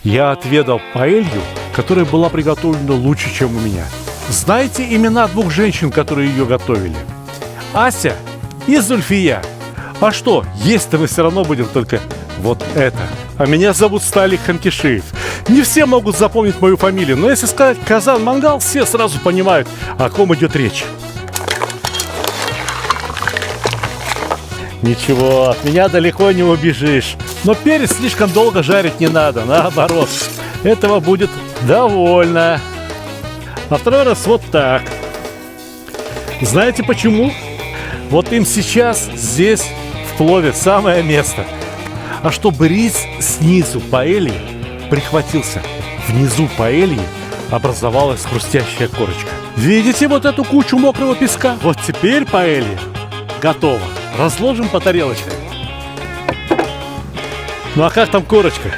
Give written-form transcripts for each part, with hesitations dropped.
я отведал паэлью, которая была приготовлена лучше, чем у меня. Знаете имена двух женщин, которые ее готовили? Ася и Зульфия. А что, есть-то мы все равно будем только вот это. А меня зовут Сталик Хамкишиев. Не все могут запомнить мою фамилию, но если сказать Казан-Мангал, все сразу понимают, о ком идет речь. Ничего, от меня далеко не убежишь. Но перец слишком долго жарить не надо, наоборот. Этого будет довольно. А второй раз вот так. Знаете почему? Вот им сейчас здесь, в плове, самое место. А чтобы рис снизу паэльи прихватился, внизу паэльи образовалась хрустящая корочка. Видите вот эту кучу мокрого песка? Вот теперь паэлья готова. Разложим по тарелочкам. Ну а как там корочка?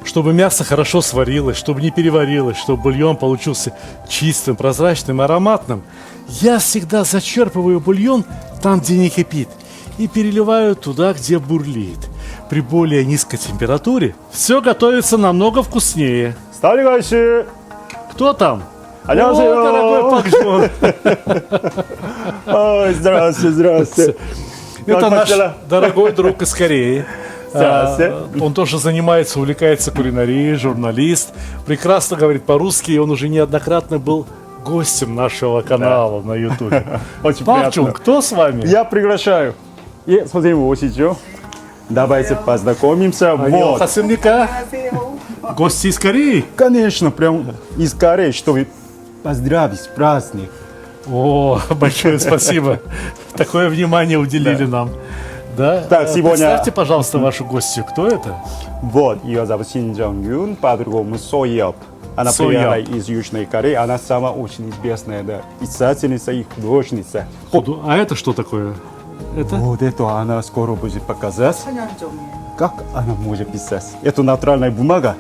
Чтобы мясо хорошо сварилось, чтобы не переварилось, чтобы бульон получился чистым, прозрачным, ароматным, я всегда зачерпываю бульон там, где не кипит, и переливаю туда, где бурлит. При более низкой температуре все готовится намного вкуснее. Сталик 아저씨. Кто там? 안녕하세요. О, дорогой Пак Джон. Ой, здравствуйте, здравствуйте. Это наш дорогой друг из Кореи. Здравствуйте. Он тоже занимается, увлекается кулинарией, журналист, прекрасно говорит по-русски, и он уже неоднократно был гостем нашего канала на Ютубе. Очень Пак Джон, приятно. кто с вами? Я приглашаю. И 선생님 오시죠. Давайте познакомимся. Вот. Хасымника. Гости из Кореи? Конечно, прям из Кореи, чтобы поздравить праздник. О, большое спасибо. Такое внимание уделили нам. Да? Так, сегодня- Представьте, пожалуйста, вашу гостью. Кто это? Вот, ее зовут Синджонгюн, по-другому Сояб. Она Сояб. приехала из Южной Кореи, она сама очень известная, да, писательница и художница. А это что такое? Это? Вот это она скоро будет показать. Как она может писать? Это натуральная бумага.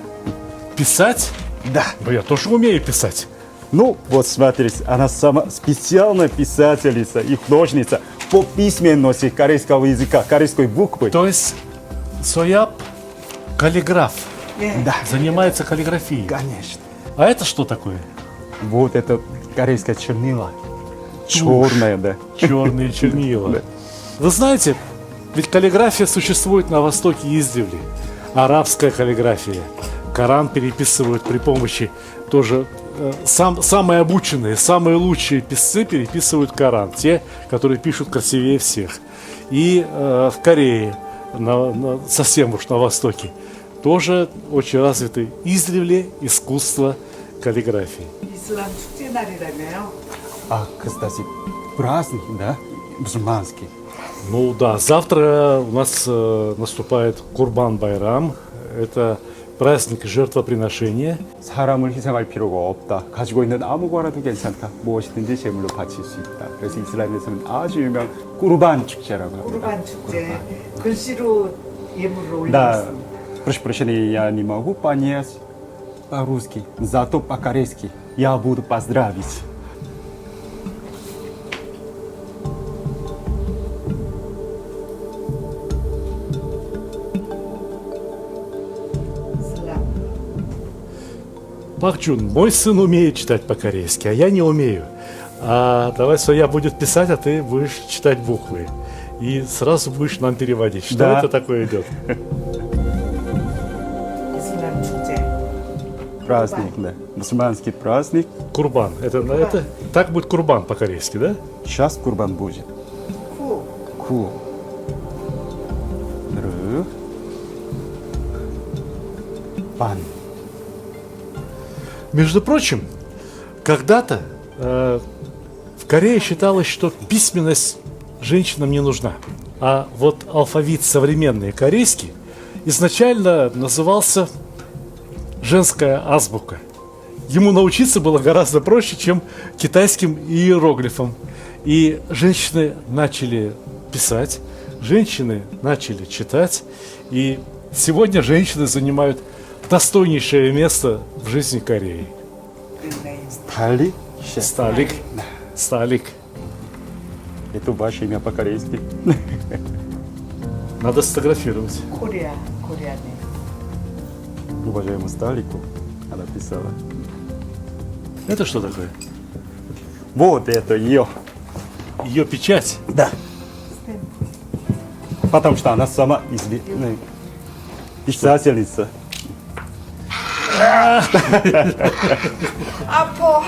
Писать? Да. Ну, я тоже умею писать. Ну, вот смотрите, она сама специальная писательница и художница по письменности корейского языка, корейской буквы. То есть Сояб каллиграф. Да, Занимается каллиграфией. конечно. А это что такое? Вот это корейская чернила. Черная, да. Черные чернила. Да. Вы знаете, ведь каллиграфия существует на Востоке издревле. Арабская каллиграфия. Коран переписывают при помощи тоже самые обученные, самые лучшие писцы переписывают Коран. Те, которые пишут красивее всех. И в Корее, совсем уж на Востоке, тоже очень развиты издревле искусство каллиграфии. 이슬람 축제 날이라며요. А, кстати, праздник, да? Мусульманский. Ну да, завтра у нас наступает Курбан-Байрам. Это праздник жертвоприношения. 사람을 희생할 필요가 없다. 가지고 있는 아무 거라도 괜찮다. 무엇이든지 제물로 바칠 수 있다. 그래서 이슬람에서는 아주 유명한 꾸르반 축제라고 합니다. 꾸르반 축제 글씨로 예물을 Да, 올렸습니다. прошу прощения, я не могу понять по-русски, зато по-корейски я буду поздравить. 이슬람. Пак Джун, мой сын умеет читать по-корейски, а я не умею. А давай Соя будет писать, а ты будешь читать буквы. И сразу будешь нам переводить. Что Да. это такое идет? 이슬람 축제. Праздник, да. Мусульманский праздник. Курбан. Это так будет Курбан по-корейски, да? Сейчас Курбан будет. 후. Ку. Ры. Бан. Между прочим, когда-то в Корее считалось, что письменность женщинам не нужна. А вот алфавит современный корейский изначально назывался женская азбука. Ему научиться было гораздо проще, чем китайским иероглифам. И женщины начали писать, женщины начали читать. И сегодня женщины занимают достойнейшее место в жизни Кореи. Тали. Сталик. Сталик. Это ваше имя по-корейски. Надо сфотографировать. 코리아. Бурятии. Уважаемый Сталику, она писала. Это что такое? Вот это ее. Ее печать. Да. Потому что она сама писательница. 아파.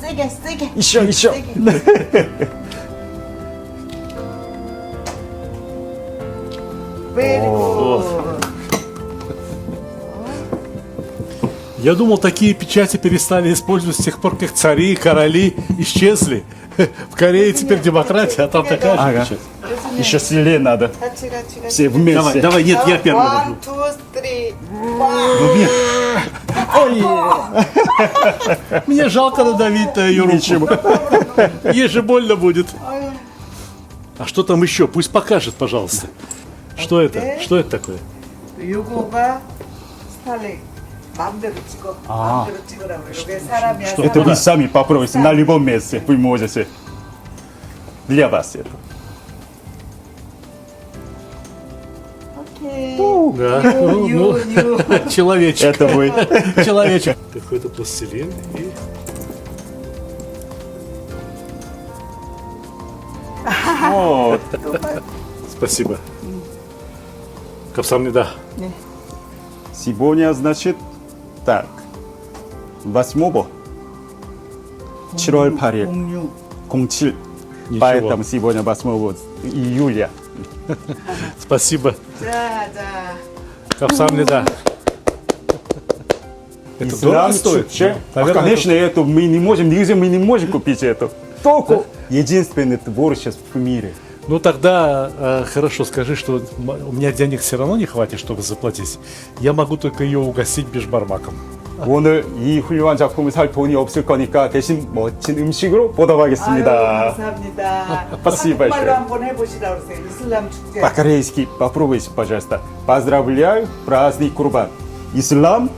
세게 세게. еще. Very good. Я думал, такие печати перестали использовать с тех пор, как цари и короли исчезли. В Корее теперь демократия, а там такая же Ага. печать. Еще сильнее надо. 같이 같이. Все вместе. Давай, нет, я первый. One, two, three. Мне жалко надавить на ее руку. Ничего. Ей же больно будет. А что там еще? Пусть покажет, пожалуйста. Что это? Что это такое? 요거가 스타일링. 마음대로 찍어. 아. 마음대로 찍으라고. 이게 사람이야. что Это 사람. вы сами попробуйте на любом месте. Вы можете. Для вас это. 오케이. Да. 유. Человечек. Это вы. Человечек. Какой-то пластилин и... Вот. Спасибо. Капсамнида. Сегодня, значит, так. 8 7월 8일 06. 07. Ничего. Поэтому сегодня 8 июля. Спасибо. 자. Капсамнида. Это дорого стоит? 축제? Наверное, конечно, это мы не можем, нигде мы не можем купить это. Только единственный двор сейчас в мире. Ну тогда хорошо, скажи, что у меня денег все равно не хватит, чтобы заплатить. Я могу только ее угостить бешбармаком. 오늘 이 훌륭한 작품을 살 돈이 없을 거니까 대신 멋진 음식으로 아유, 보답하겠습니다. 감사합니다. Спасибо 한국말로 большое. 한번 해보시라고 그러세요. 이슬람 축제. По-корейски попробуйте, пожалуйста. Поздравляю, праздник Курбан. Ислам,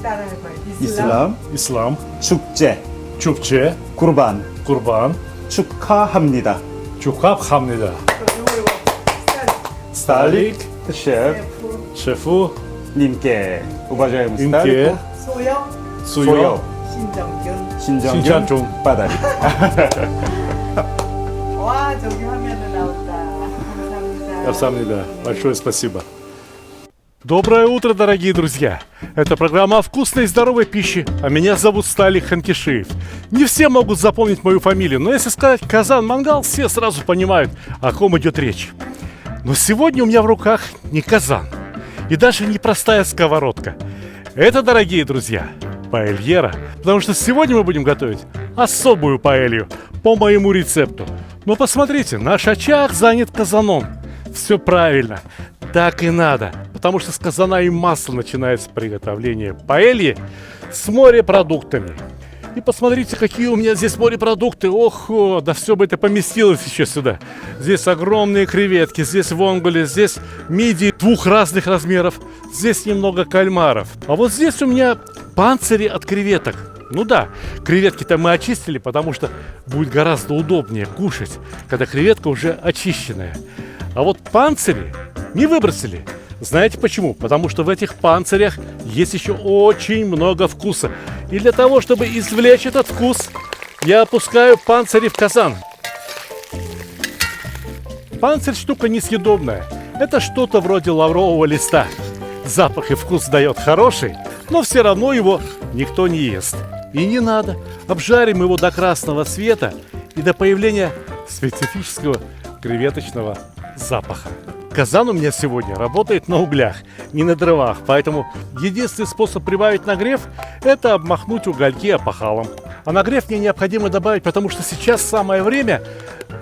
따라해봐요. 이슬람, Ислам, 축제, Чукче, Курбан Курбан, 축하합니다. Чухаб Хамнида. 스탈릭 셰프 Шефу, 님께 уважаемый Имке, 스탈릭 소영, Суё, 신정균. 신정균 신찬종. 바다리. 와, 저기 화면에 나온다. 감사합니다. Капсамнида. Большое спасибо. Доброе утро, дорогие друзья! Это программа о вкусной и здоровой пище, а меня зовут Сталик Ханкишиев. Не все могут запомнить мою фамилию, но если сказать «Казан-Мангал», все сразу понимают, о ком идет речь. Но сегодня у меня в руках не казан и даже не простая сковородка. Это, дорогие друзья, паэльера, потому что сегодня мы будем готовить особую паэлью по моему рецепту. Но посмотрите, наш очаг занят казаном. Все правильно, так и надо, потому что с казана и масла начинается приготовление паэльи с морепродуктами. И посмотрите, какие у меня здесь морепродукты. Охо, да все бы это поместилось еще сюда. Здесь огромные креветки, здесь вонгули, здесь мидии двух разных размеров, здесь немного кальмаров. А вот здесь у меня панцири от креветок. Ну да, креветки-то мы очистили, потому что будет гораздо удобнее кушать, когда креветка уже очищенная. А вот панцири не выбросили. Знаете почему? Потому что в этих панцирях есть еще очень много вкуса. И для того, чтобы извлечь этот вкус, я опускаю панцири в казан. Панцирь штука несъедобная. Это что-то вроде лаврового листа. Запах и вкус дает хороший, но все равно его никто не ест. И не надо. Обжарим его до красного цвета и до появления специфического креветочного запаха. Казан у меня сегодня работает на углях, не на дровах, поэтому единственный способ прибавить нагрев – это обмахнуть угольки опахалом. А нагрев мне необходимо добавить, потому что сейчас самое время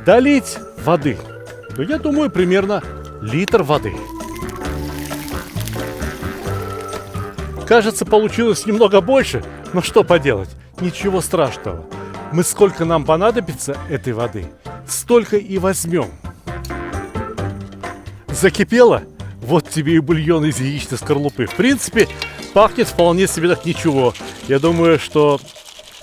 долить воды. Ну, я думаю, примерно литр воды. Кажется, получилось немного больше, но что поделать, ничего страшного. Мы сколько нам понадобится этой воды, столько и возьмем. Закипело? Вот тебе и бульон из яичной скорлупы. В принципе, пахнет вполне себе так ничего. Я думаю, что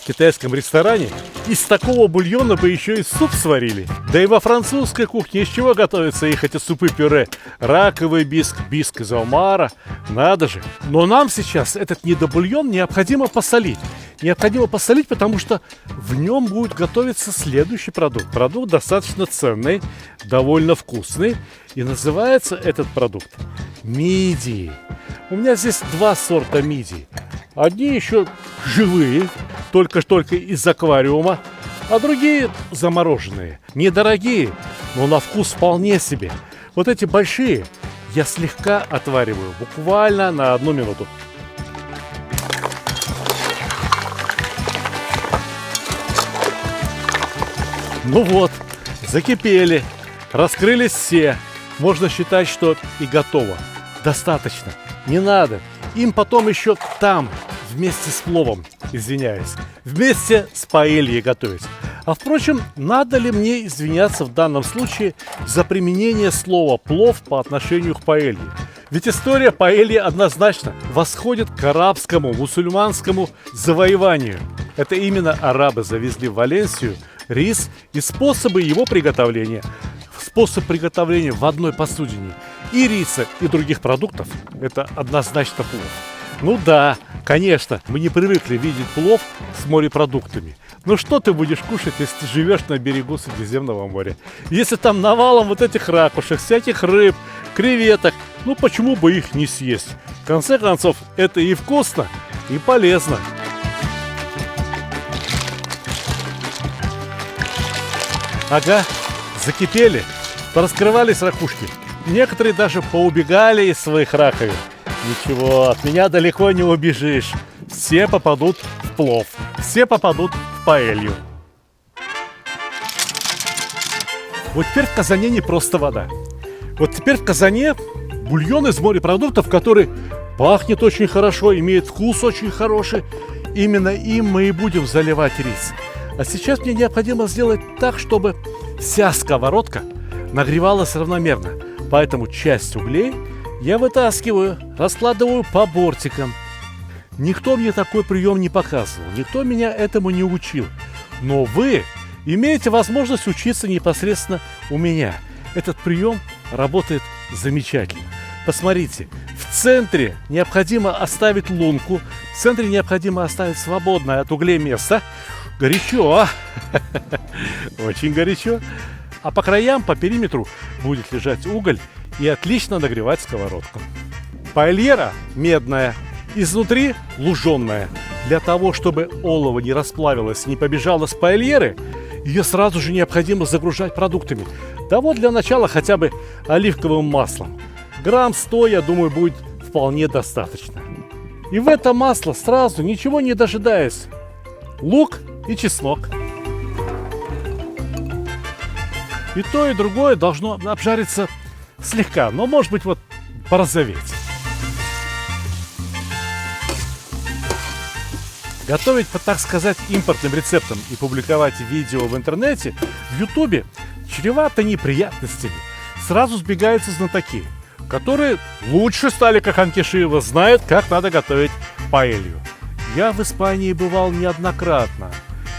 В китайском ресторане из такого бульона бы еще и суп сварили. Да и во французской кухне из чего готовятся их эти супы-пюре? Раковый биск, биск из омара. Надо же. Но нам сейчас этот недобульон необходимо посолить. Необходимо посолить, потому что в нем будет готовиться следующий продукт. Продукт достаточно ценный, довольно вкусный. И называется этот продукт мидии. У меня здесь два сорта мидии. Одни еще живые, только из аквариума, а другие замороженные. Недорогие, но на вкус вполне себе. Вот эти большие я слегка отвариваю, буквально на 1 минуту. Ну вот, закипели, раскрылись все. Можно считать, что и готово. Достаточно, не надо. Им потом еще там, вместе с пловом, извиняюсь, вместе с паэльей готовить. А впрочем, надо ли мне извиняться в данном случае за применение слова «плов» по отношению к паэлье? Ведь история паэльи однозначно восходит к арабскому, мусульманскому завоеванию. Это именно арабы завезли в Валенсию рис и способы его приготовления. Способ приготовления в одной посудине и риса, и других продуктов – это однозначно плов. Ну да, конечно, мы не привыкли видеть плов с морепродуктами. Но что ты будешь кушать, если ты живешь на берегу Средиземного моря? Если там навалом вот этих ракушек, всяких рыб, креветок, ну почему бы их не съесть? В конце концов, это и вкусно, и полезно. Ага, закипели, пораскрывались ракушки. Некоторые даже поубегали из своих раковин. Ничего, от меня далеко не убежишь. Все попадут в плов, все попадут в паэлью. Вот теперь в казане не просто вода. Вот теперь в казане бульон из морепродуктов, который пахнет очень хорошо, имеет вкус очень хороший. Именно им мы и будем заливать рис. А сейчас мне необходимо сделать так, чтобы вся сковородка нагревалась равномерно. Поэтому часть углей я вытаскиваю, раскладываю по бортикам. Никто мне такой прием не показывал, никто меня этому не учил. Но вы имеете возможность учиться непосредственно у меня. Этот прием работает замечательно. Посмотрите, в центре необходимо оставить лунку, в центре необходимо оставить свободное от углей место. Горячо, очень горячо. А по краям, по периметру будет лежать уголь и отлично нагревать сковородку. Паэльера медная, изнутри луженая. Для того, чтобы олово не расплавилось, не побежало с паэльеры, ее сразу же необходимо загружать продуктами. Да вот для начала хотя бы оливковым маслом. Грамм 100, я думаю, будет вполне достаточно. И в это масло сразу, ничего не дожидаясь, лук и чеснок. И то, и другое должно обжариться слегка, но может быть вот порозоветь. Готовить по, так сказать, импортным рецептам и публиковать видео в интернете, в Ютубе, чревато неприятностями. Сразу сбегаются знатоки, которые лучше стали, как Анкишиева, знают, как надо готовить паэлью. Я в Испании бывал неоднократно.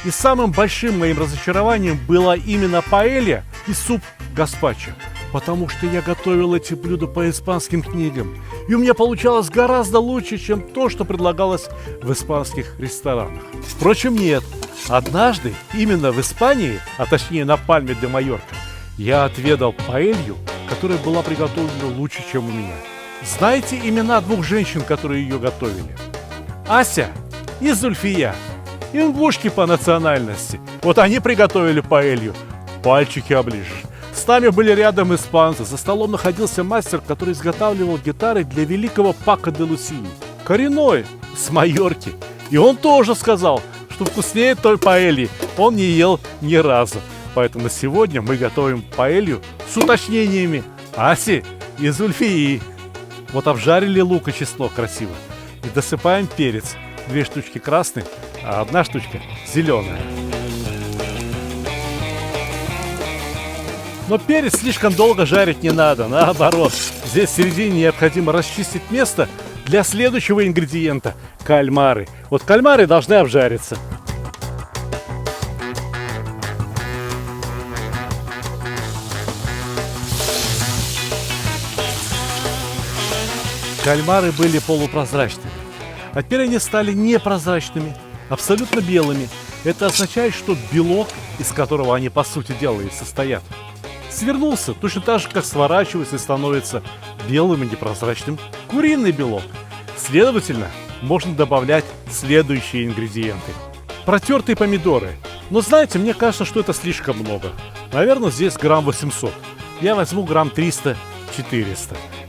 И самым большим моим разочарованием была именно паэлья и суп гаспачо. Потому что я готовил эти блюда по испанским книгам. И у меня получалось гораздо лучше, чем то, что предлагалось в испанских ресторанах. Впрочем, нет. Однажды, именно в Испании, а точнее на Пальме де Майорка, я отведал паэлью, которая была приготовлена лучше, чем у меня. Знаете имена двух женщин, которые ее готовили? Ася и Зульфия. Ингушки по национальности. Вот они приготовили паэлью. Пальчики оближешь. С нами были рядом испанцы. За столом находился мастер, который изготавливал гитары для великого Пако де Лусини. Коренной, с Майорки. И он тоже сказал, что вкуснее той паэльи он не ел ни разу. Поэтому сегодня мы готовим паэлью с уточнениями Аси и Зульфии. Вот обжарили лук и чеснок красиво. И досыпаем перец. 2 штучки красный, а 1 штучка зеленая. Но перец слишком долго жарить не надо, наоборот. Здесь в середине необходимо расчистить место для следующего ингредиента – кальмары. Вот кальмары должны обжариться. кальмары были полупрозрачными. А теперь они стали непрозрачными, абсолютно белыми. Это означает, что белок, из которого они по сути дела и состоят, свернулся точно так же, как сворачивается и становится белым и непрозрачным куриный белок. Следовательно, можно добавлять следующие ингредиенты. Протертые помидоры. Но знаете, мне кажется, что это слишком много. Наверное, здесь грамм 800. Я возьму грамм 300-400.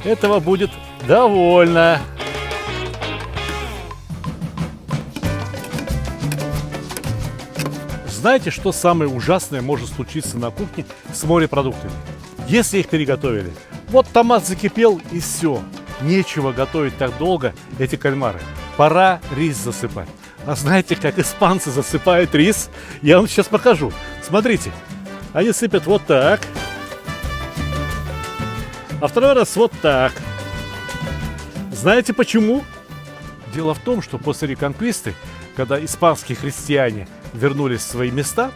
Этого будет довольно. Знаете, что самое ужасное может случиться на кухне с морепродуктами? Если их переготовили. Вот томат закипел и все. Нечего готовить так долго эти кальмары. Пора рис засыпать. А знаете, как испанцы засыпают рис? Я вам сейчас покажу. Смотрите. Они сыпят вот так. А второй раз вот так. Знаете почему? Дело в том, что после реконквисты, когда испанские христиане вернулись в свои места,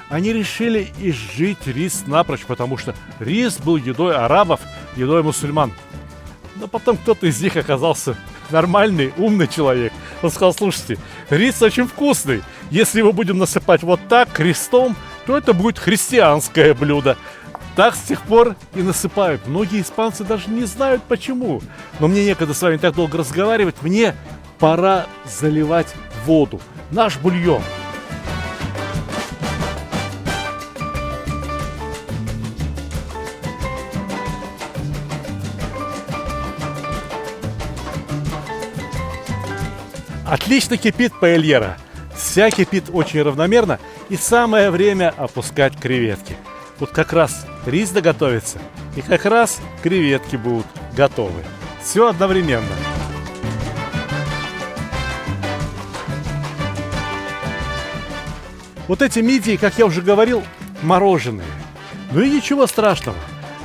они решили изжить рис напрочь, потому что рис был едой арабов, едой мусульман. Но потом кто-то из них оказался нормальный, умный человек. Он сказал: слушайте, рис очень вкусный. Если его будем насыпать вот так, крестом, то это будет христианское блюдо. Так с тех пор и насыпают. Многие испанцы даже не знают почему. Но мне некогда с вами так долго разговаривать. Мне пора заливать воду. Наш бульон. Отлично кипит паэльера. Вся кипит очень равномерно. И самое время опускать креветки. Вот как раз рис доготовится, и как раз креветки будут готовы. Все одновременно. Вот эти мидии, как я уже говорил, мороженые. Ну и ничего страшного.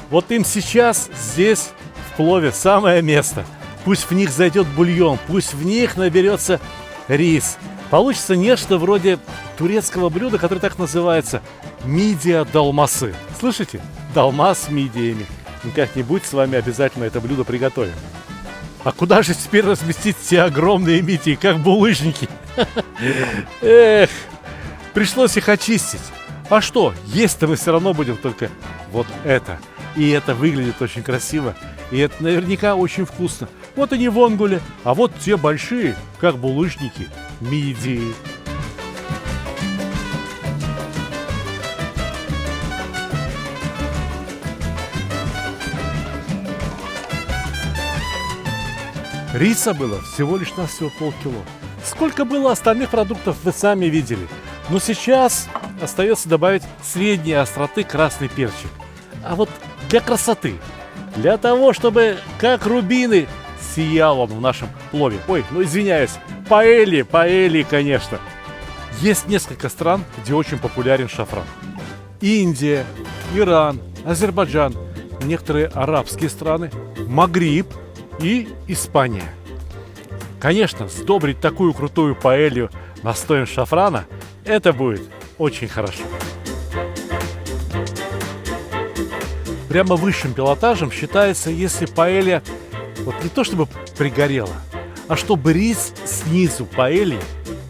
Вот им сейчас здесь в плове самое место. Пусть в них зайдет бульон, пусть в них наберется рис. Получится нечто вроде турецкого блюда, которое так называется мидия долмасы. Слышите? Долма с мидиями. И как-нибудь с вами обязательно это блюдо приготовим. А куда же теперь разместить все огромные мидии, как булыжники? Эх, пришлось их очистить. А что, есть-то мы все равно будем только вот это. И это выглядит очень красиво. И это наверняка очень вкусно. Вот они вонгули, а вот те большие, как булыжники, мидии. Риса было всего лишь навсего полкило. Сколько было остальных продуктов, вы сами видели. Но сейчас остается добавить средней остроты красный перчик. А вот для красоты, для того, чтобы как рубины сиял он в нашем плове. Ой, ну извиняюсь, паэльи, конечно. Есть несколько стран, где очень популярен шафран. Индия, Иран, Азербайджан, некоторые арабские страны, Магриб и Испания. Конечно, сдобрить такую крутую паэлью настоем шафрана — это будет очень хорошо. Прямо высшим пилотажем считается, если паэлья вот не то чтобы пригорела, а чтобы рис снизу паэльи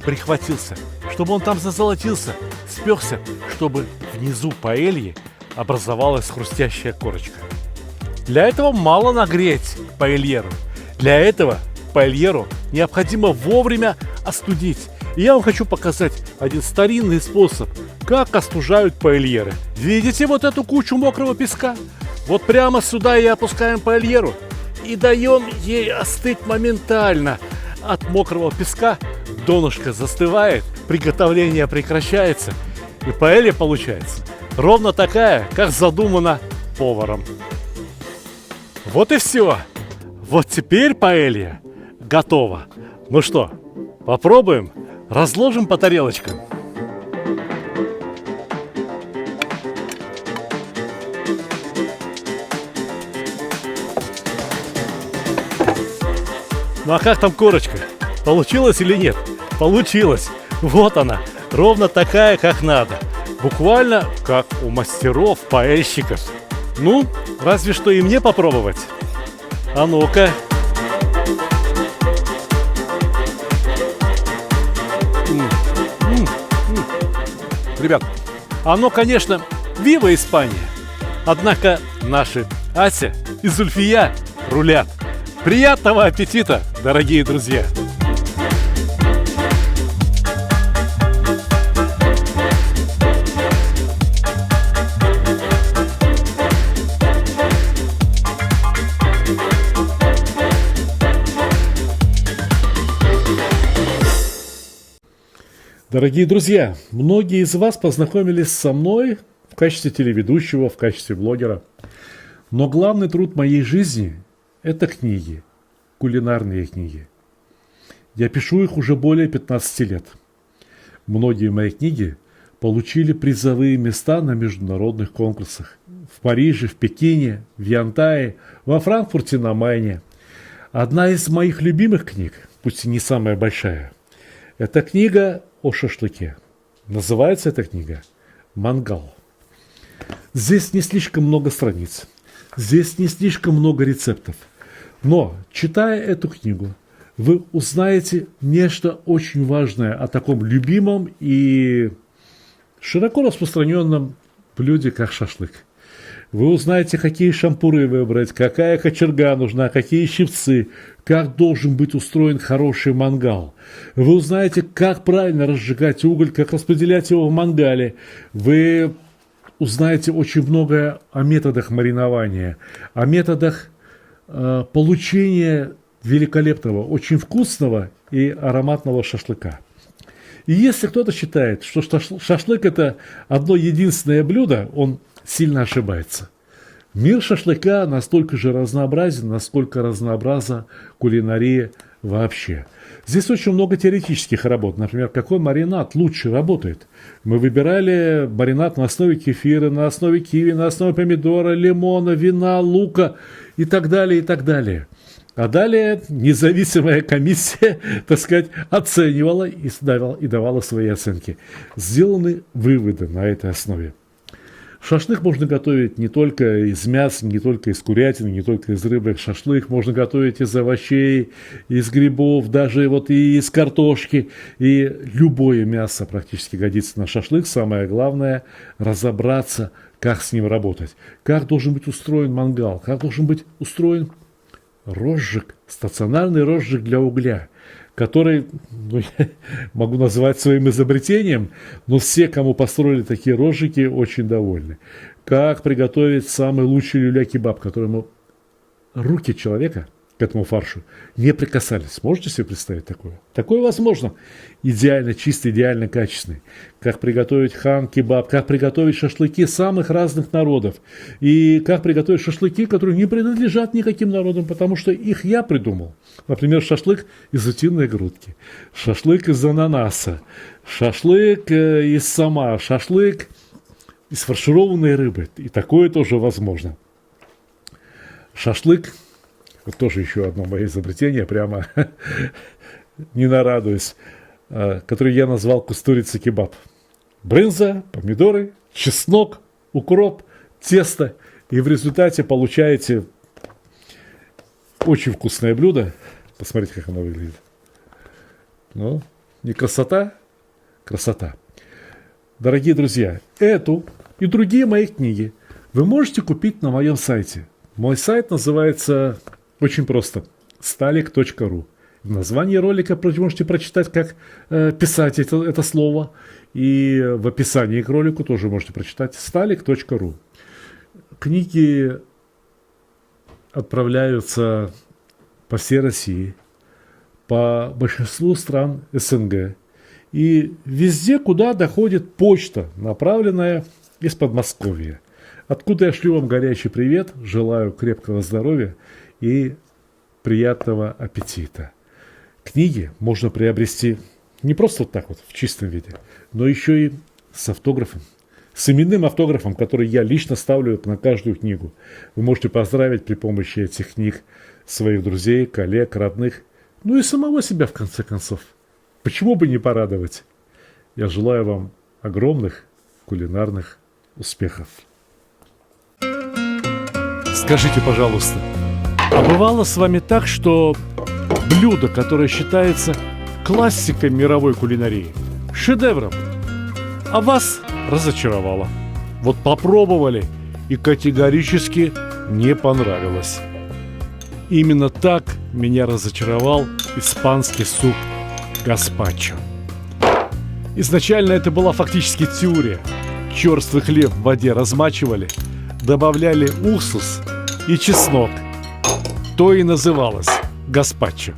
прихватился, чтобы он там зазолотился, спекся, чтобы внизу паэльи образовалась хрустящая корочка. Для этого мало нагреть паэльеру. Для этого паэльеру необходимо вовремя остудить. И я вам хочу показать один старинный способ, как остужают паэльеры. Видите вот эту кучу мокрого песка? Вот прямо сюда и опускаем паэльеру. И даем ей остыть моментально. От мокрого песка донышко застывает, приготовление прекращается. И паэлья получается ровно такая, как задумано поваром. Вот и все. Вот теперь паэлья готова. Ну что, попробуем? Разложим по тарелочкам. Ну а как там корочка? Получилось или нет? Получилось. Вот она. Ровно такая, как надо. Буквально как у мастеров, паэльщиков. Ну, разве что и мне попробовать. А ну-ка. ребят, оно, конечно, вива Испания. Однако наши Ася и Зульфия рулят. Приятного аппетита, дорогие друзья! Дорогие друзья, многие из вас познакомились со мной в качестве телеведущего, в качестве блогера. Но главный труд моей жизни – это книги, кулинарные книги. Я пишу их уже более 15 лет. Многие мои книги получили призовые места на международных конкурсах. В Париже, в Пекине, в Янтае, во Франкфурте на Майне. Одна из моих любимых книг, пусть и не самая большая, это книга о шашлыке. Называется эта книга «Мангал». Здесь не слишком много страниц, здесь не слишком много рецептов. Но, читая эту книгу, вы узнаете нечто очень важное о таком любимом и широко распространенном блюде, как шашлык. Вы узнаете, какие шампуры выбрать, какая кочерга нужна, какие щипцы, как должен быть устроен хороший мангал. Вы узнаете, как правильно разжигать уголь, как распределять его в мангале. Вы узнаете очень многое о методах маринования, о методах получения великолепного, очень вкусного и ароматного шашлыка. И если кто-то считает, что шашлык – это одно единственное блюдо, он сильно ошибается. Мир шашлыка настолько же разнообразен, насколько разнообразна кулинария вообще. Здесь очень много теоретических работ. Например, какой маринад лучше работает. Мы выбирали маринад на основе кефира, на основе киви, на основе помидора, лимона, вина, лука и так далее, и так далее. А далее независимая комиссия, так сказать, оценивала и давала свои оценки. Сделаны выводы на этой основе. Шашлык можно готовить не только из мяса, не только из курятины, не только из рыбы. Шашлык можно готовить из овощей, из грибов, даже вот и из картошки. И любое мясо практически годится на шашлык. Самое главное – разобраться, как с ним работать. Как должен быть устроен мангал, как должен быть устроен розжиг, стационарный розжиг для угля, который, я могу назвать своим изобретением, но все, кому построили такие розжиги, очень довольны. Как приготовить самый лучший люля-кебаб, которому руки человека к этому фаршу не прикасались. Можете себе представить такое? Такое возможно. Идеально чистый, идеально качественный. Как приготовить хан-кебаб, как приготовить шашлыки самых разных народов. И как приготовить шашлыки, которые не принадлежат никаким народам, потому что их я придумал. Например, шашлык из утиной грудки, шашлык из ананаса, шашлык из сама, шашлык из фаршированной рыбы. И такое тоже возможно. Шашлык, вот тоже еще одно мое изобретение, прямо не нарадуюсь, который я назвал кустурица-кебаб. Брынза, помидоры, чеснок, укроп, тесто. И в результате получаете очень вкусное блюдо. Посмотрите, как оно выглядит. Ну, не красота? Красота. Дорогие друзья, эту и другие мои книги вы можете купить на моем сайте. Мой сайт называется очень просто stalik.ru. В названии ролика вы можете прочитать, как писать это слово. И в описании к ролику тоже можете прочитать stalik.ru. Книги отправляются по всей России, по большинству стран СНГ. И везде, куда доходит почта, направленная из Подмосковья. Откуда я шлю вам горячий привет, желаю крепкого здоровья и приятного аппетита. Книги можно приобрести не просто так вот в чистом виде, но еще и с автографом. С именным автографом, который я лично ставлю на каждую книгу. Вы можете поздравить при помощи этих книг своих друзей, коллег, родных, ну и самого себя в конце концов. Почему бы не порадовать? Я желаю вам огромных кулинарных успехов. Скажите, пожалуйста, а бывало с вами так, что блюдо, которое считается классикой мировой кулинарии, шедевром, а вас разочаровало. Вот попробовали и категорически не понравилось. Именно так меня разочаровал испанский суп гаспачо. Изначально это была фактически теория. Черствый хлеб в воде размачивали, добавляли уксус и чеснок. То и называлось гаспачо.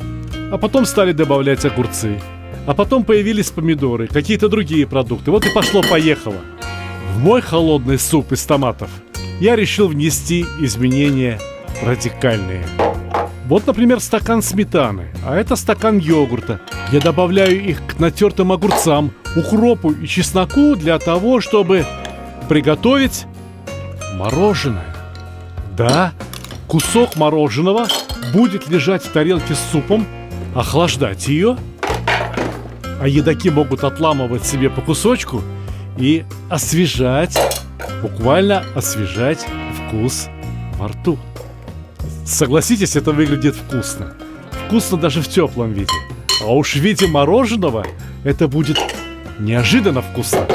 А потом стали добавлять огурцы. А потом появились помидоры, какие-то другие продукты. Вот и пошло-поехало. В мой холодный суп из томатов я решил внести изменения радикальные. Вот, например, стакан сметаны, а это стакан йогурта. Я добавляю их к натертым огурцам, укропу и чесноку для того, чтобы приготовить мороженое. Да, кусок мороженого будет лежать в тарелке с супом, охлаждать ее, а едоки могут отламывать себе по кусочку и освежать, буквально освежать вкус во рту. Согласитесь, это выглядит вкусно. Вкусно даже в теплом виде. А уж в виде мороженого это будет неожиданно вкусно.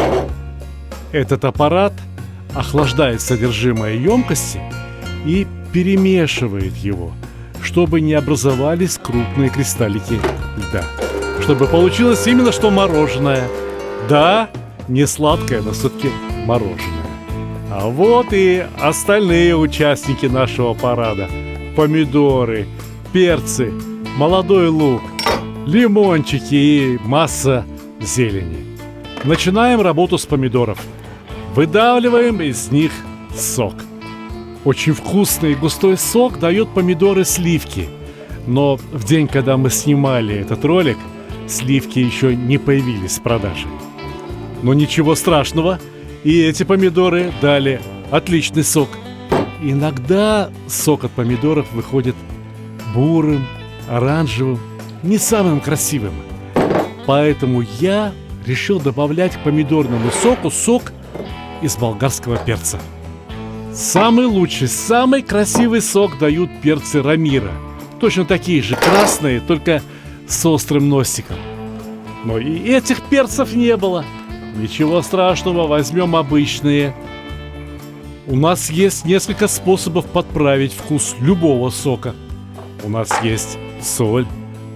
Этот аппарат охлаждает содержимое емкости и перемешивает его, чтобы не образовались крупные кристаллики льда. Чтобы получилось именно что мороженое. Да, не сладкое, но все-таки мороженое. А вот и остальные участники нашего парада. Помидоры, перцы, молодой лук, лимончики и масса зелени. Начинаем работу с помидоров. Выдавливаем из них сок. Очень вкусный и густой сок дает помидоры сливки. Но в день, когда мы снимали этот ролик, сливки еще не появились в продаже. Но ничего страшного, и эти помидоры дали отличный сок. Иногда сок от помидоров выходит бурым, оранжевым, не самым красивым. Поэтому я решил добавлять к помидорному соку сок из болгарского перца. Самый лучший, самый красивый сок дают перцы Рамира. Точно такие же, красные, только с острым носиком. Но и этих перцев не было. Ничего страшного, возьмем обычные. У нас есть несколько способов подправить вкус любого сока. У нас есть соль,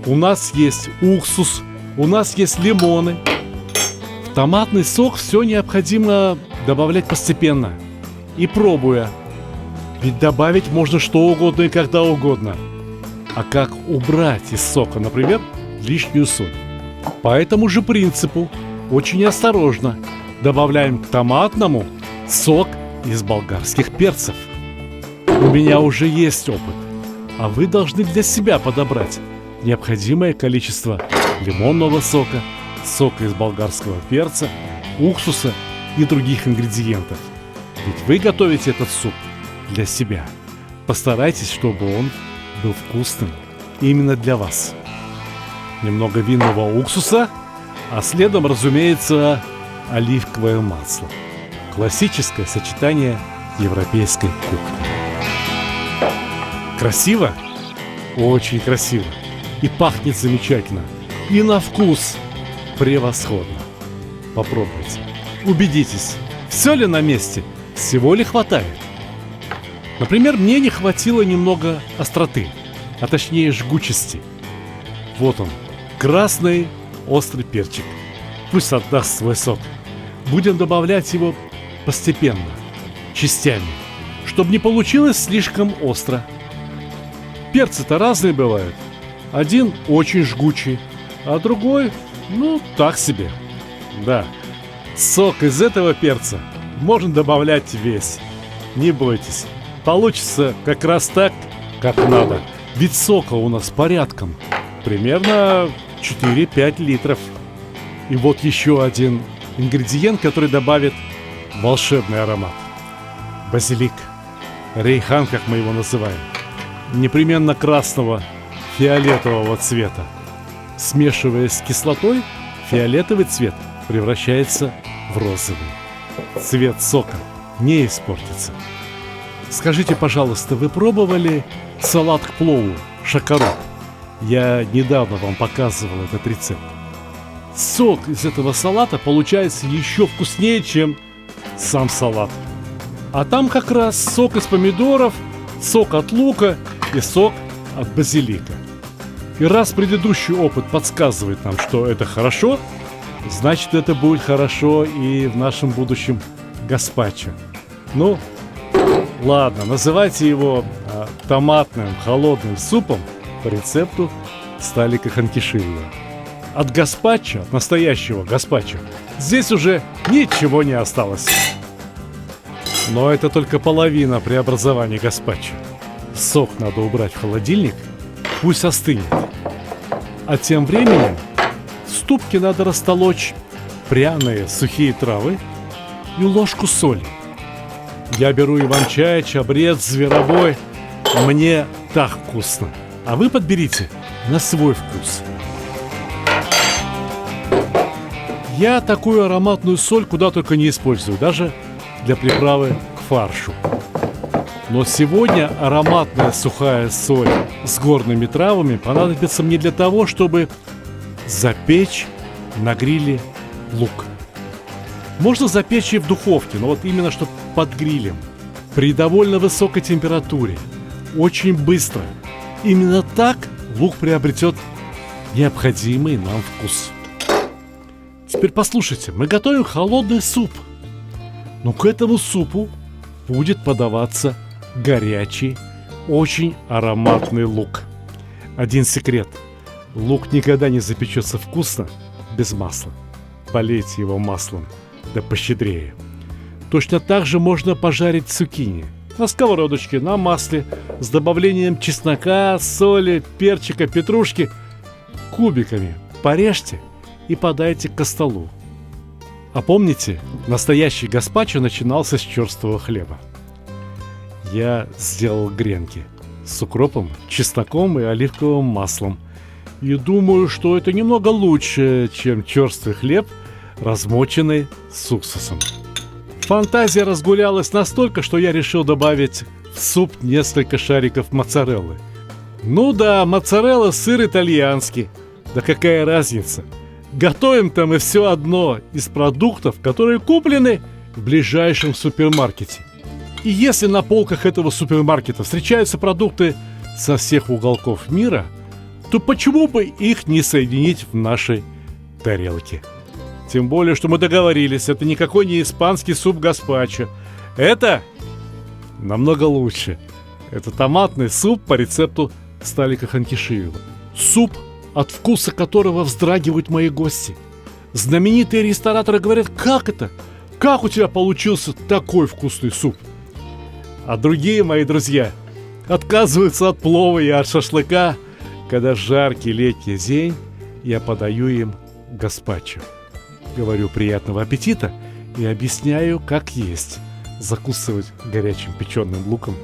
у нас есть уксус, у нас есть лимоны. В томатный сок все необходимо добавлять постепенно и пробуя. Ведь добавить можно что угодно и когда угодно. А как убрать из сока, например, лишнюю соль? По этому же принципу очень осторожно добавляем к томатному сок из болгарских перцев. У меня уже есть опыт, а вы должны для себя подобрать необходимое количество лимонного сока, сока из болгарского перца, уксуса и других ингредиентов. Ведь вы готовите этот суп для себя. Постарайтесь, чтобы он был вкусным именно для вас. Немного винного уксуса, а следом, разумеется, оливковое масло. Классическое сочетание европейской кухни. Красиво? Очень красиво. И пахнет замечательно. И на вкус превосходно. Попробуйте. Убедитесь, все ли на месте, всего ли хватает. Например, мне не хватило немного остроты, а точнее жгучести. Вот он, красный острый перчик. Пусть отдаст свой сок. Будем добавлять его постепенно, частями, чтобы не получилось слишком остро. Перцы-то разные бывают. Один очень жгучий, а другой, ну, так себе. Да, сок из этого перца можно добавлять весь. Не бойтесь, получится как раз так, как надо. Ведь сока у нас порядком. Примерно 4-5 литров. И вот еще один ингредиент, который добавит волшебный аромат. Базилик. Рейхан, как мы его называем. Непременно красного, фиолетового цвета. Смешиваясь с кислотой, фиолетовый цвет превращается в розовый. Цвет сока не испортится. Скажите, пожалуйста, вы пробовали салат к плову шакарок? Я недавно вам показывал этот рецепт. Сок из этого салата получается еще вкуснее, чем сам салат. А там как раз сок из помидоров, сок от лука и сок от базилика. И раз предыдущий опыт подсказывает нам, что это хорошо, значит, это будет хорошо и в нашем будущем гаспачо. Ну, ладно, называйте его томатным холодным супом по рецепту Сталика Ханкишиева. От гаспачо, от настоящего гаспачо, здесь уже ничего не осталось. Но это только половина преобразования гаспачо. Сок надо убрать в холодильник, пусть остынет. А тем временем в ступке надо растолочь пряные сухие травы и ложку соли. Я беру иван-чай, чабрец, зверобой. Мне так вкусно. А вы подберите на свой вкус. Я такую ароматную соль куда только не использую, даже для приправы к фаршу. Но сегодня ароматная сухая соль с горными травами понадобится мне для того, чтобы запечь на гриле лук. Можно запечь и в духовке, но вот именно что под грилем. При довольно высокой температуре. Очень быстро. Именно так лук приобретет необходимый нам вкус. Теперь послушайте, мы готовим холодный суп. Но к этому супу будет подаваться горячий, очень ароматный лук. Один секрет. Лук никогда не запечется вкусно без масла. Полейте его маслом, да пощедрее. Точно так же можно пожарить цукини на сковородочке, на масле, с добавлением чеснока, соли, перчика, петрушки. Кубиками порежьте и подайте ко столу. А помните, настоящий гаспачо начинался с черствого хлеба. Я сделал гренки с укропом, чесноком и оливковым маслом. И думаю, что это немного лучше, чем черствый хлеб, размоченный с уксусом. Фантазия разгулялась настолько, что я решил добавить в суп несколько шариков моцареллы. Ну да, моцарелла — сыр итальянский. Да какая разница? Готовим-то мы все одно из продуктов, которые куплены в ближайшем супермаркете. И если на полках этого супермаркета встречаются продукты со всех уголков мира, то почему бы их не соединить в нашей тарелке? Тем более, что мы договорились, это никакой не испанский суп гаспачо. Это намного лучше. Это томатный суп по рецепту Сталика Ханкишиева. Суп, от вкуса которого вздрагивают мои гости. Знаменитые рестораторы говорят: как это? Как у тебя получился такой вкусный суп? А другие мои друзья отказываются от плова и от шашлыка, когда жаркий летний день я подаю им гаспачо. Говорю: приятного аппетита, и объясняю, как есть. Закусывать горячим печеным луком,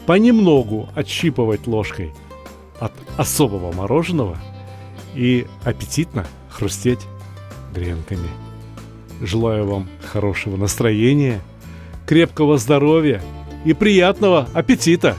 понемногу отщипывать ложкой от особого мороженого и аппетитно хрустеть гренками. Желаю вам хорошего настроения, крепкого здоровья и приятного аппетита!